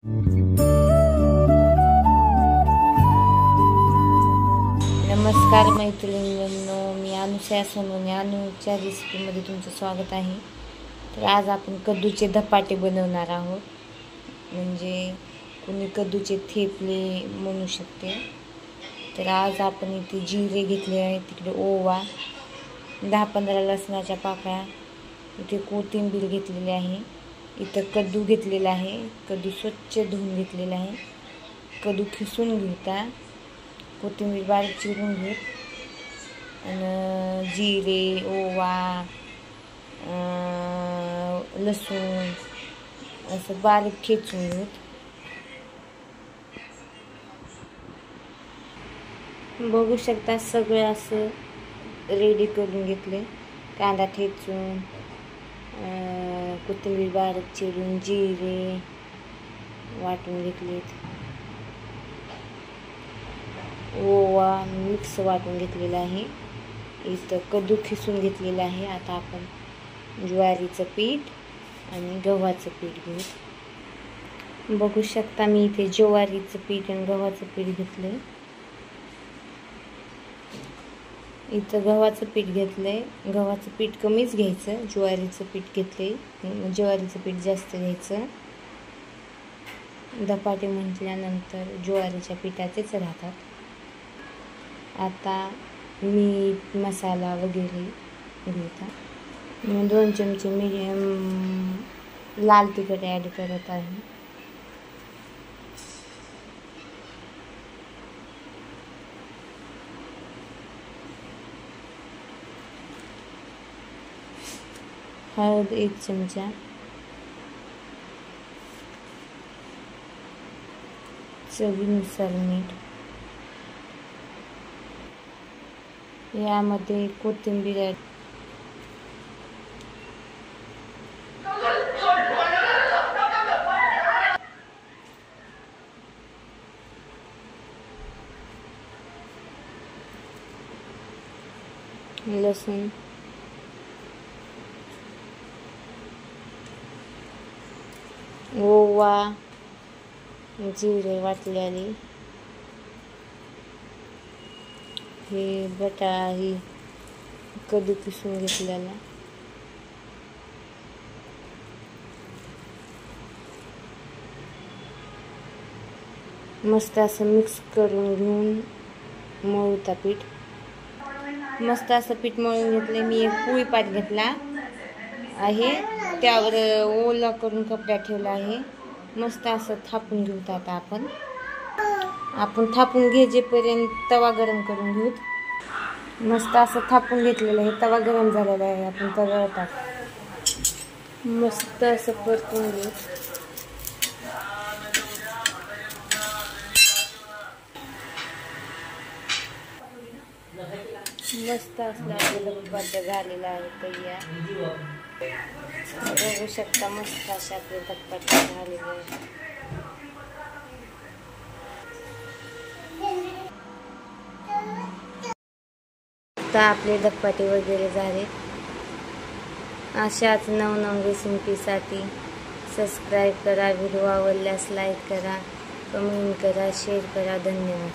नमस्कार मैत्रिणींनो, मी अनुषा सोनवणे. अनुच्या रेसिपीमध्ये तुमचं स्वागत आहे. तर आज आपण कद्दूचे धपाटे बनवणार आहोत. म्हणजे कोणी कद्दूचे थेपले म्हणू शकते. तर आज आपण इथे जिरे घेतले आहे, तिकडे ओवा, 10-15 लसणाच्या पाकळ्या, इथे कोथिंबीर घेतलेली आहे, इथं कद्दू घेतलेला आहे. कद्दू स्वच्छ धुवून घेतलेला आहे. कद्दू खिसून घेता, कोथिंबीर बारीक चिरून घेत, आणि जिरे, ओवा, लसूण असं बारीक ठेचून घेत. बघू शकता सगळं असं रेडी करून घेतले. कांदा ठेचून, कोथिंबीर बारीक चिरून, जिरे वाटून घेतलेत, ओवा मिक्स वाटून घेतलेला आहे. इथं कद्दू खिसून घेतलेला आहे. आता आपण ज्वारीचं पीठ आणि गव्हाचं पीठ घेऊ. बघू शकता मी इथे ज्वारीचं पीठ आणि गव्हाचं पीठ घेतलंय. इथं गव्हाचं पीठ घेतलंय. गव्हाचं पीठ कमीच घ्यायचं, ज्वारीचं पीठ घेतलंय, ज्वारीचं पीठ जास्त घ्यायचं. धपाटे म्हटल्यानंतर ज्वारीच्या पिठाचेच राहतात. आता मीठ, मसाला वगैरे घेता. 2 चमचे लाल तिखट ॲड करत आहे. हळद 1 चमचा, चवीनुसार मीठ. यामध्ये कोथिंबीर ॲड, लसूण, ओवा, जिरे वाटलेले, हे बटाटा, ही कद्दू किसून घेतलेला, मस्त असं मिक्स करून घेऊन मळूता पीठ. मस्त असं पीठ मळून घेतले. मी एक पोळी पाट घेतला आहे, त्यावर ओला करून कपडा ठेवला आहे. मस्त असं थापून घेऊत. आता आपण थापून घेजेपर्यंत तवा गरम करून घेऊत. मस्त असं थापून घेतलेलं आहे. तवा गरम झालेला आहे. आपण तव्यावर टाक, मस्त असं परतून घेऊ. मस्त असला आपल्याला धपाटे झालेला आहे तयार. बघू शकता मस्त असे आपले धपाटे झालेले आहे. आता आपले धपाटे वगैरे झाले. अशाच नवनवीन रेसिपीसाठी सबस्क्राईब करा, व्हिडिओ आवडल्यास लाईक करा, कमेंट करा, शेअर करा. धन्यवाद.